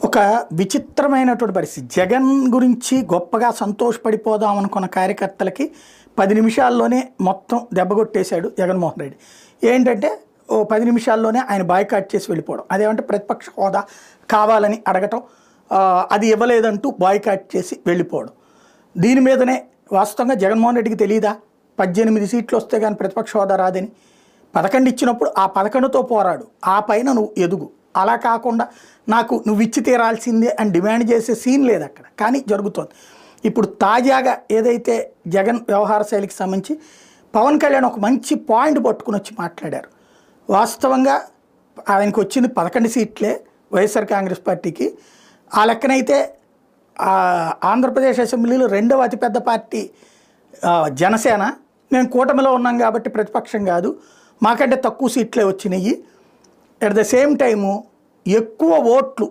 ఒక విచిత్రమైనటువంటి పరిస్థితి. జగన్ గురించి గొప్పగా సంతోషపడిపోదాం అనుకున్న కార్యకర్తలకి 10 నిమిషాల్లోనే మొత్తం దెబ్బగొట్టేశాడు జగన్మోహన్ రెడ్డి. ఏంటంటే ఓ 10 నిమిషాల్లోనే ఆయన బాయ్కాట్ చేసి వెళ్ళిపోవడం. అదేమంటే ప్రతిపక్ష హోదా కావాలని అడగటం, అది ఇవ్వలేదంటూ బాయ్కాట్ చేసి వెళ్ళిపోవడం. దీని మీదనే వాస్తవంగా జగన్మోహన్ రెడ్డికి తెలియదా 18 సీట్లు వస్తే కానీ ప్రతిపక్ష హోదా రాదని? 11 ఇచ్చినప్పుడు ఆ 11తో పోరాడు, ఆ పైన నువ్వు ఎదుగు. అలా కాకుండా నాకు నువ్వు ఇచ్చి తీరాల్సిందే అని డిమాండ్ చేసే సీన్ లేదు అక్కడ, కానీ జరుగుతోంది. ఇప్పుడు తాజాగా ఏదైతే జగన్ వ్యవహార శైలికి సంబంధించి పవన్ కళ్యాణ్ ఒక మంచి పాయింట్ పట్టుకుని వచ్చి మాట్లాడారు. వాస్తవంగా ఆయనకు వచ్చింది 11 సీట్లే వైఎస్ఆర్ కాంగ్రెస్ పార్టీకి. ఆ లెక్కనైతే ఆంధ్రప్రదేశ్ అసెంబ్లీలో 2వ అతిపెద్ద పార్టీ జనసేన. మేము కూటమిలో ఉన్నాం కాబట్టి ప్రతిపక్షం కాదు, మాకంటే తక్కువ సీట్లే వచ్చినాయి. అట్ ద సేమ్ టైము ఎక్కువ ఓట్లు